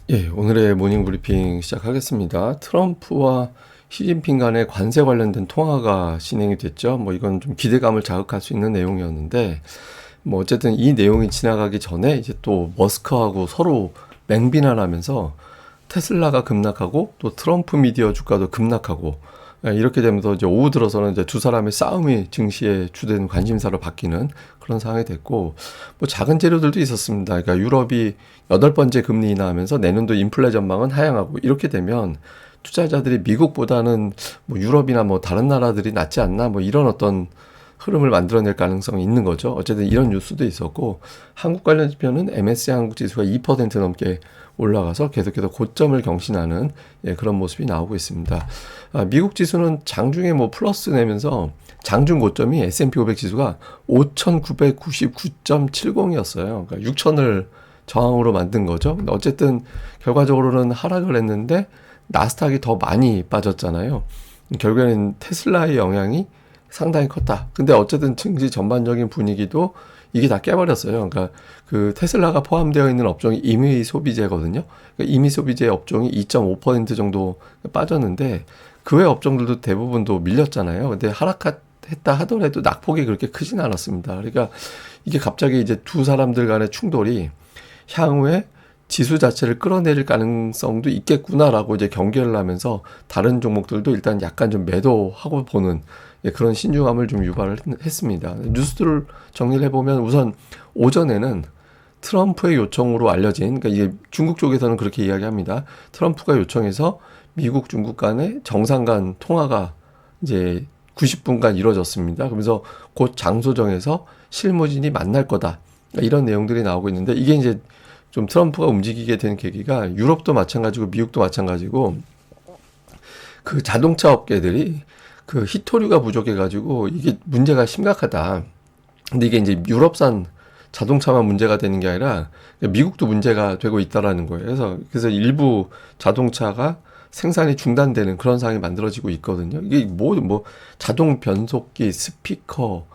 예, 오늘의 모닝 브리핑 시작하겠습니다. 트럼프와 시진핑 간의 관세 관련된 통화가 진행이 됐죠. 이건 좀 기대감을 자극할 수 있는 내용이었는데, 어쨌든 이 내용이 지나가기 전에 이제 또 머스크하고 서로 맹비난하면서 테슬라가 급락하고 또 트럼프 미디어 주가도 급락하고, 이렇게 되면서 이제 오후 들어서는 이제 두 사람의 싸움이 증시의 주된 관심사로 바뀌는 그런 상황이 됐고, 작은 재료들도 있었습니다. 그러니까 유럽이 8번째 금리 인하하면서 내년도 인플레 전망은 하향하고, 이렇게 되면 투자자들이 미국보다는 유럽이나 다른 나라들이 낫지 않나 이런 어떤 흐름을 만들어낼 가능성이 있는 거죠. 어쨌든 이런 뉴스도 있었고, 한국 관련 지표는 MSCI 한국 지수가 2% 넘게 올라가서 계속해서 고점을 경신하는 그런 모습이 나오고 있습니다. 미국 지수는 장중에 플러스 내면서 장중 고점이 S&P 500 지수가 5,999.70이었어요. 그러니까 6,000을 저항으로 만든 거죠. 근데 어쨌든 결과적으로는 하락을 했는데 나스닥이 더 많이 빠졌잖아요. 결국에는 테슬라의 영향이 상당히 컸다. 근데 어쨌든 증시 전반적인 분위기도 이게 다 깨버렸어요. 그러니까 그 테슬라가 포함되어 있는 업종이 임의 소비재거든요. 그러니까 임의 소비재 업종이 2.5% 정도 빠졌는데 그 외 업종들도 대부분도 밀렸잖아요. 근데 하락했다 하더라도 낙폭이 그렇게 크진 않았습니다. 그러니까 이게 갑자기 이제 두 사람들 간의 충돌이 향후에 지수 자체를 끌어내릴 가능성도 있겠구나라고 이제 경계를 하면서 다른 종목들도 일단 약간 좀 매도하고 보는 그런 신중함을 좀 유발을 했습니다. 뉴스들을 정리를 해보면 우선 오전에는 트럼프의 요청으로 알려진, 그러니까 이게 중국 쪽에서는 그렇게 이야기합니다. 트럼프가 요청해서 미국 중국 간의 정상 간 통화가 이제 90분간 이루어졌습니다. 그러면서 곧 장소 정해서 실무진이 만날 거다. 이런 내용들이 나오고 있는데 이게 이제 좀 트럼프가 움직이게 된 계기가 유럽도 마찬가지고 미국도 마찬가지고 그 자동차 업계들이 그 히토류가 부족해가지고 이게 문제가 심각하다. 근데 이게 이제 유럽산 자동차만 문제가 되는 게 아니라 미국도 문제가 되고 있다라는 거예요. 그래서 일부 자동차가 생산이 중단되는 그런 상황이 만들어지고 있거든요. 이게 자동 변속기, 스피커,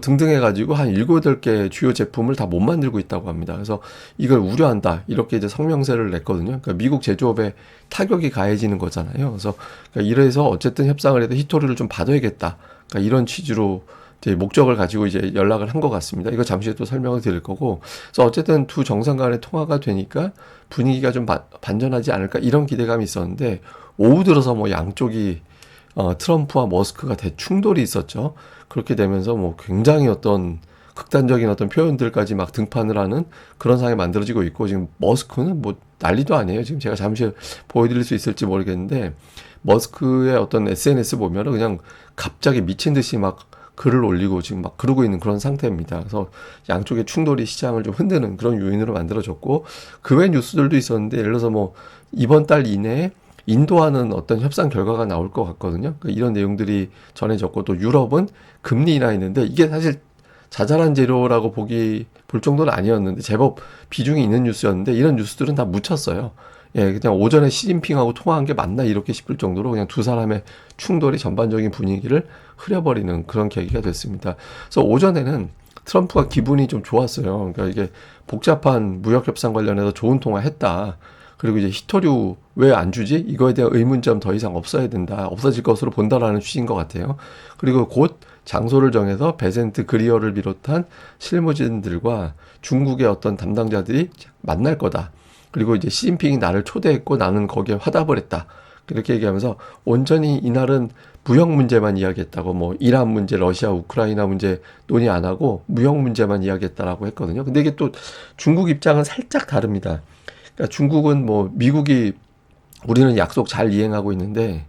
등등 해가지고 한 7, 8개 주요 제품을 다 못 만들고 있다고 합니다. 그래서 이걸 우려한다. 이렇게 이제 성명서를 냈거든요. 그러니까 미국 제조업에 타격이 가해지는 거잖아요. 그래서 이래서 어쨌든 협상을 해도 히토리를 좀 받아야겠다. 그러니까 이런 취지로 이제 목적을 가지고 이제 연락을 한 것 같습니다. 이거 잠시 또 설명을 드릴 거고. 그래서 어쨌든 두 정상 간의 통화가 되니까 분위기가 좀 반전하지 않을까 이런 기대감이 있었는데 오후 들어서 양쪽이 트럼프와 머스크가 대충돌이 있었죠. 그렇게 되면서 굉장히 어떤 극단적인 어떤 표현들까지 막 등판을 하는 그런 상황이 만들어지고 있고, 지금 머스크는 난리도 아니에요. 지금 제가 잠시 보여드릴 수 있을지 모르겠는데, 머스크의 어떤 SNS 보면은 그냥 갑자기 미친 듯이 막 글을 올리고 지금 막 그러고 있는 그런 상태입니다. 그래서 양쪽의 충돌이 시장을 좀 흔드는 그런 요인으로 만들어졌고, 그 외 뉴스들도 있었는데, 예를 들어서 이번 달 이내에 인도하는 어떤 협상 결과가 나올 것 같거든요. 그러니까 이런 내용들이 전해졌고, 또 유럽은 금리 인하했는데 이게 사실 자잘한 재료라고 볼 정도는 아니었는데 제법 비중이 있는 뉴스였는데 이런 뉴스들은 다 묻혔어요. 예, 그냥 오전에 시진핑하고 통화한 게 맞나 이렇게 싶을 정도로 그냥 두 사람의 충돌이 전반적인 분위기를 흐려버리는 그런 계기가 됐습니다. 그래서 오전에는 트럼프가 기분이 좀 좋았어요. 그러니까 이게 복잡한 무역 협상 관련해서 좋은 통화 했다. 그리고 이제 히토류 왜 안 주지? 이거에 대한 의문점 더 이상 없어야 된다. 없어질 것으로 본다라는 취지인 것 같아요. 그리고 곧 장소를 정해서 베센트 그리어를 비롯한 실무진들과 중국의 어떤 담당자들이 만날 거다. 그리고 이제 시진핑이 나를 초대했고 나는 거기에 화답을 했다. 그렇게 얘기하면서 온전히 이날은 무역 문제만 이야기했다고, 이란 문제, 러시아, 우크라이나 문제 논의 안 하고 무역 문제만 이야기했다라고 했거든요. 근데 이게 또 중국 입장은 살짝 다릅니다. 그러니까 중국은 미국이 우리는 약속 잘 이행하고 있는데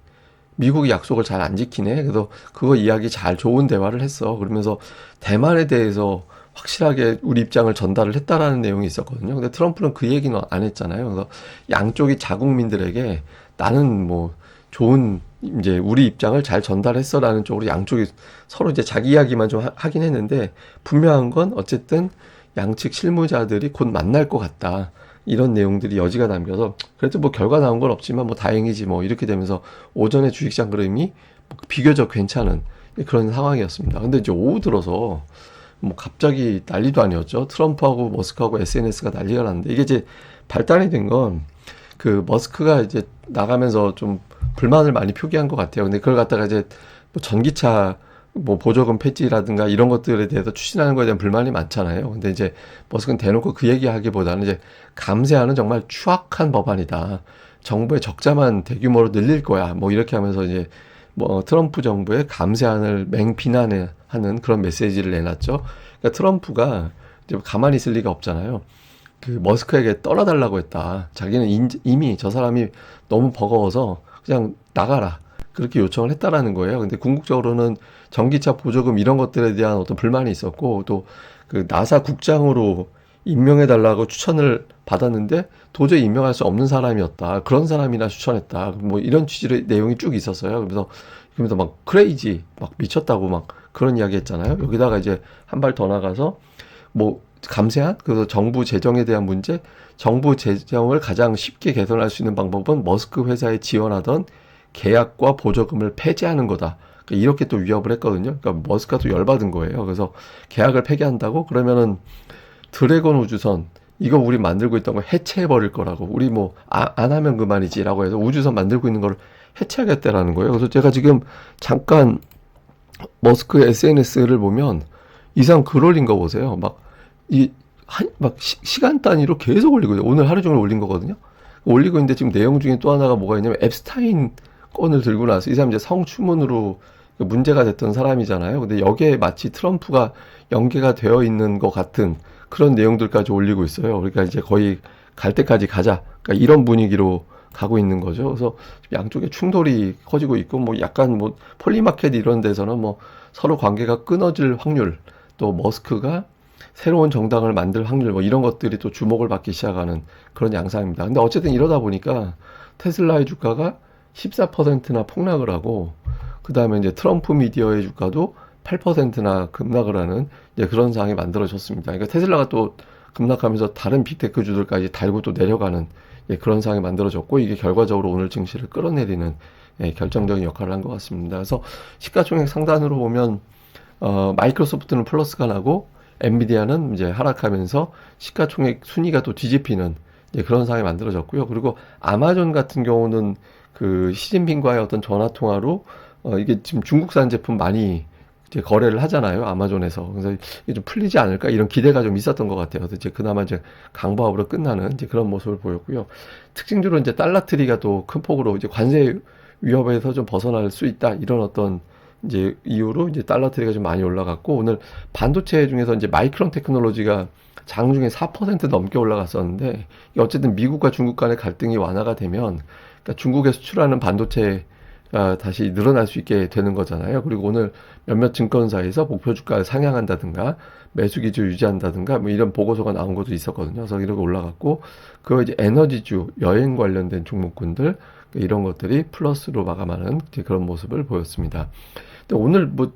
미국이 약속을 잘 안 지키네. 그래서 그거 이야기 잘 좋은 대화를 했어. 그러면서 대만에 대해서 확실하게 우리 입장을 전달을 했다라는 내용이 있었거든요. 근데 트럼프는 그 얘기는 안 했잖아요. 그래서 양쪽이 자국민들에게 나는 좋은 이제 우리 입장을 잘 전달했어라는 쪽으로 양쪽이 서로 이제 자기 이야기만 좀 하긴 했는데 분명한 건 어쨌든 양측 실무자들이 곧 만날 것 같다. 이런 내용들이 여지가 남겨서 그래도 결과 나온 건 없지만 다행이지 이렇게 되면서 오전에 주식시장 흐름이 비교적 괜찮은 그런 상황이었습니다. 근데 이제 오후 들어서 갑자기 난리도 아니었죠. 트럼프하고 머스크하고 SNS가 난리가 났는데 이게 이제 발단이 된 건 그 머스크가 이제 나가면서 좀 불만을 많이 표기한 것 같아요. 근데 그걸 갖다가 이제 뭐 전기차 뭐 보조금 폐지라든가 이런 것들에 대해서 추진하는 거에 대한 불만이 많잖아요. 근데 이제 머스크는 대놓고 그 얘기하기보다는 이제 감세하는 정말 추악한 법안이다. 정부의 적자만 대규모로 늘릴 거야. 뭐 이렇게 하면서 이제 뭐 트럼프 정부의 감세안을 맹비난하는 그런 메시지를 내놨죠. 그러니까 트럼프가 이제 가만히 있을 리가 없잖아요. 그 머스크에게 떨어달라고 했다. 자기는 이미 저 사람이 너무 버거워서 그냥 나가라. 그렇게 요청을 했다라는 거예요. 근데 궁극적으로는 전기차 보조금 이런 것들에 대한 어떤 불만이 있었고 또 그 나사 국장으로 임명해달라고 추천을 받았는데 도저히 임명할 수 없는 사람이었다. 그런 사람이나 추천했다. 뭐 이런 취지의 내용이 쭉 있었어요. 그러면서 막 크레이지, 막 미쳤다고 막 그런 이야기 했잖아요. 여기다가 이제 한 발 더 나가서 뭐 감세한 그래서 정부 재정에 대한 문제, 정부 재정을 가장 쉽게 개선할 수 있는 방법은 머스크 회사에 지원하던 계약과 보조금을 폐지하는 거다. 그러니까 이렇게 또 위협을 했거든요. 그러니까 머스크가 또 열받은 거예요. 그래서 계약을 폐기한다고 그러면은 드래곤 우주선 이거 우리 만들고 있던 거 해체해 버릴 거라고. 우리 뭐 안 하면 그만이지라고 해서 우주선 만들고 있는 걸 해체하겠다라는 거예요. 그래서 제가 지금 잠깐 머스크 SNS를 보면 이상 글 올린 거 보세요. 시간 단위로 계속 올리고 있어요. 오늘 하루 종일 올린 거거든요. 올리고 있는데 지금 내용 중에 또 하나가 뭐가 있냐면 앱스타인 건을 들고 나서 이 사람 이제 성추문으로 문제가 됐던 사람이잖아요. 근데 여기에 마치 트럼프가 연계가 되어 있는 것 같은 그런 내용들까지 올리고 있어요. 그러니까 이제 거의 갈 때까지 가자. 그러니까 이런 분위기로 가고 있는 거죠. 그래서 양쪽에 충돌이 커지고 있고 뭐 약간 뭐 폴리마켓 이런 데서는 뭐 서로 관계가 끊어질 확률, 또 머스크가 새로운 정당을 만들 확률 뭐 이런 것들이 또 주목을 받기 시작하는 그런 양상입니다. 근데 어쨌든 이러다 보니까 테슬라의 주가가 14%나 폭락을 하고 그 다음에 이제 트럼프 미디어의 주가도 8%나 급락을 하는 이제 그런 상황이 만들어졌습니다. 그러니까 테슬라가 또 급락하면서 다른 빅테크주들까지 달고 또 내려가는 그런 상황이 만들어졌고 이게 결과적으로 오늘 증시를 끌어내리는 결정적인 역할을 한 것 같습니다. 그래서 시가총액 상단으로 보면 마이크로소프트는 플러스가 나고 엔비디아는 이제 하락하면서 시가총액 순위가 또 뒤집히는 그런 상황이 만들어졌고요. 그리고 아마존 같은 경우는 그 시진핑과의 어떤 전화 통화로 이게 지금 중국산 제품 많이 이제 거래를 하잖아요. 아마존에서. 그래서 이게 좀 풀리지 않을까 이런 기대가 좀 있었던 것 같아요. 그래서 이제 그나마 이제 강보합으로 끝나는 이제 그런 모습을 보였고요. 특징적으로 이제 달러트리가 또 큰 폭으로 이제 관세 위협에서 좀 벗어날 수 있다 이런 어떤 이제 이유로 이제 달러트리가 좀 많이 올라갔고 오늘 반도체 중에서 이제 마이크론 테크놀로지가 장중에 4% 넘게 올라갔었는데 어쨌든 미국과 중국 간의 갈등이 완화가 되면 그러니까 중국에 수출하는 반도체가 다시 늘어날 수 있게 되는 거잖아요. 그리고 오늘 몇몇 증권사에서 목표 주가를 상향한다든가 매수 기조 유지한다든가 뭐 이런 보고서가 나온 것도 있었거든요. 그래서 이렇게 올라갔고 그 이제 에너지주 여행 관련된 종목군들 이런 것들이 플러스로 마감하는 그런 모습을 보였습니다. 근데 오늘 뭐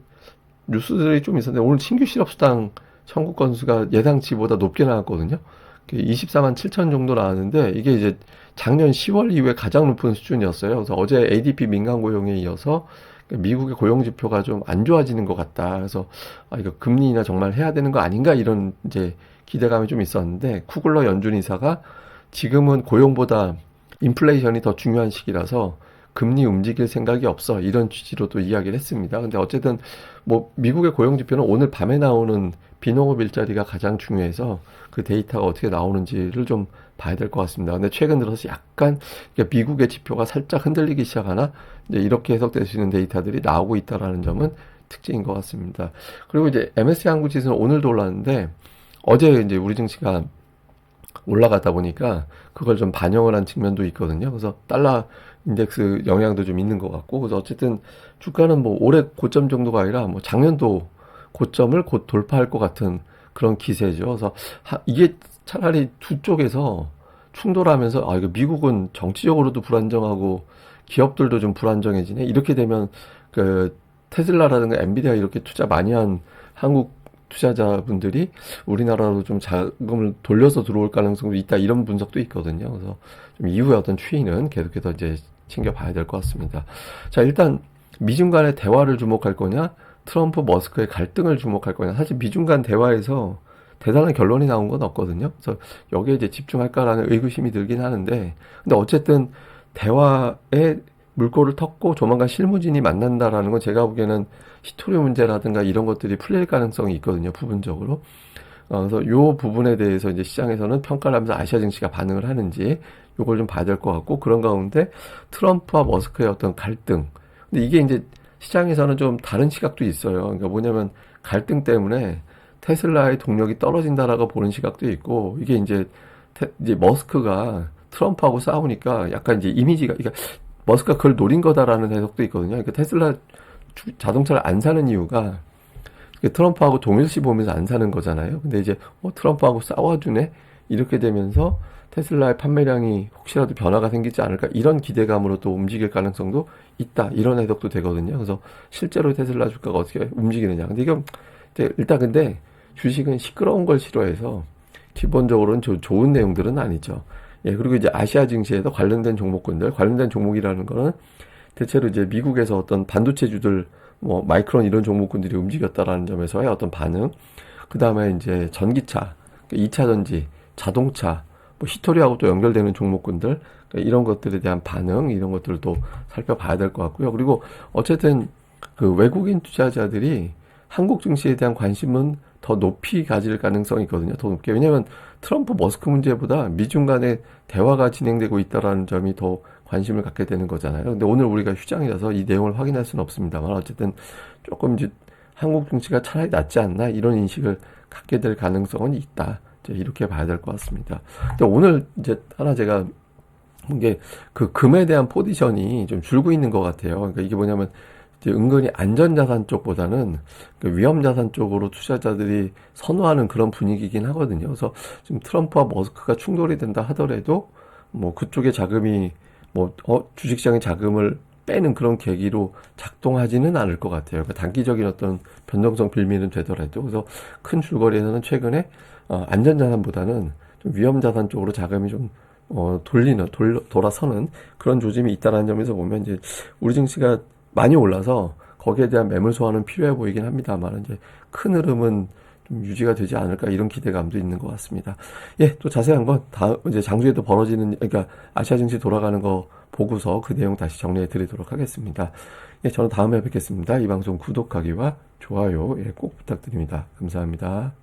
뉴스들이 좀 있었는데 오늘 신규 실업수당 청구 건수가 예상치보다 높게 나왔거든요. 24만 7천 정도 나왔는데 이게 이제 작년 10월 이후에 가장 높은 수준이었어요. 그래서 어제 ADP 민간 고용에 이어서 미국의 고용 지표가 좀 안 좋아지는 것 같다. 그래서 이거 금리 인하 정말 해야 되는 거 아닌가 이런 이제 기대감이 좀 있었는데 쿠글러 연준 이사가 지금은 고용보다 인플레이션이 더 중요한 시기라서 금리 움직일 생각이 없어 이런 취지로 또 이야기를 했습니다. 근데 어쨌든 뭐 미국의 고용 지표는 오늘 밤에 나오는 비농업 일자리가 가장 중요해서 그 데이터가 어떻게 나오는지를 좀 봐야 될 것 같습니다. 근데 최근 들어서 약간 미국의 지표가 살짝 흔들리기 시작하나 이제 이렇게 해석될 수 있는 데이터들이 나오고 있다라는 점은 특징인 것 같습니다. 그리고 이제 MSCI 한국 지수는 오늘도 올랐는데 어제 이제 우리 증시가 올라가다 보니까 그걸 좀 반영을 한 측면도 있거든요. 그래서 달러 인덱스 영향도 좀 있는 것 같고, 그래서 어쨌든 주가는 뭐 올해 고점 정도가 아니라 뭐 작년도 고점을 곧 돌파할 것 같은 그런 기세죠. 그래서 이게 차라리 두 쪽에서 충돌하면서 이거 미국은 정치적으로도 불안정하고 기업들도 좀 불안정해지네. 이렇게 되면 그 테슬라라든가 엔비디아 이렇게 투자 많이 한 한국 투자자분들이 우리나라로 좀 자금을 돌려서 들어올 가능성도 있다 이런 분석도 있거든요. 그래서 좀 이후에 어떤 추이는 계속해서 이제 챙겨봐야 될 것 같습니다. 자, 일단 미중 간의 대화를 주목할 거냐, 트럼프 머스크의 갈등을 주목할 거냐. 사실 미중 간 대화에서 대단한 결론이 나온 건 없거든요. 그래서 여기에 이제 집중할까라는 의구심이 들긴 하는데, 근데 어쨌든 대화에 물꼬를 텄고 조만간 실무진이 만난다라는 건 제가 보기에는 시토류 문제라든가 이런 것들이 풀릴 가능성이 있거든요, 부분적으로. 그래서 요 부분에 대해서 이제 시장에서는 평가를 하면서 아시아 증시가 반응을 하는지 요걸 좀 봐야 될 것 같고, 그런 가운데 트럼프와 머스크의 어떤 갈등. 근데 이게 이제 시장에서는 좀 다른 시각도 있어요. 그러니까 뭐냐면 갈등 때문에 테슬라의 동력이 떨어진다라고 보는 시각도 있고, 이게 이제 머스크가 트럼프하고 싸우니까 약간 이제 이미지가, 그러니까 머스크가 그걸 노린 거다라는 해석도 있거든요. 그러니까 테슬라 자동차를 안 사는 이유가 트럼프하고 동일시 보면서 안 사는 거잖아요. 근데 이제 트럼프하고 싸워주네 이렇게 되면서 테슬라의 판매량이 혹시라도 변화가 생기지 않을까 이런 기대감으로 또 움직일 가능성도 있다 이런 해석도 되거든요. 그래서 실제로 테슬라 주가가 어떻게 움직이느냐. 근데 이건 일단 근데 주식은 시끄러운 걸 싫어해서 기본적으로는 좋은 내용들은 아니죠. 예, 그리고 이제 아시아 증시에도 관련된 종목군들, 관련된 종목이라는 거는 대체로 이제 미국에서 어떤 반도체주들, 뭐 마이크론 이런 종목군들이 움직였다라는 점에서의 어떤 반응, 그 다음에 이제 전기차, 2차 전지, 자동차, 뭐 히토리하고 또 연결되는 종목군들, 그러니까 이런 것들에 대한 반응, 이런 것들도 살펴봐야 될 것 같고요. 그리고 어쨌든 그 외국인 투자자들이 한국 증시에 대한 관심은 더 높이 가질 가능성이 있거든요. 더 높게. 왜냐하면 트럼프 머스크 문제보다 미중 간의 대화가 진행되고 있다라는 점이 더 관심을 갖게 되는 거잖아요. 근데 오늘 우리가 휴장이라서 이 내용을 확인할 수는 없습니다만 어쨌든 조금 이제 한국 증시가 차라리 낫지 않나 이런 인식을 갖게 될 가능성은 있다. 이렇게 봐야 될 것 같습니다. 근데 오늘 이제 하나 제가 본 게 그 금에 대한 포지션이 좀 줄고 있는 것 같아요. 그러니까 이게 뭐냐면 이제 은근히 안전자산 쪽보다는 그 위험자산 쪽으로 투자자들이 선호하는 그런 분위기긴 하거든요. 그래서 지금 트럼프와 머스크가 충돌이 된다 하더라도 뭐 그쪽의 자금이 뭐 주식시장의 자금을 빼는 그런 계기로 작동하지는 않을 것 같아요. 그러니까 단기적인 어떤 변동성 빌미는 되더라도. 그래서 큰 줄거리에서는 최근에 안전자산보다는 좀 위험자산 쪽으로 자금이 좀 돌아서는 그런 조짐이 있다는 점에서 보면 이제 우리 증시가 많이 올라서 거기에 대한 매물 소화는 필요해 보이긴 합니다만 이제 큰 흐름은 좀 유지가 되지 않을까 이런 기대감도 있는 것 같습니다. 예, 또 자세한 건 다음 이제 장주에도 벌어지는 그러니까 아시아 증시 돌아가는 거 보고서 그 내용 다시 정리해 드리도록 하겠습니다. 예, 저는 다음에 뵙겠습니다. 이 방송 구독하기와 좋아요 꼭 부탁드립니다. 감사합니다.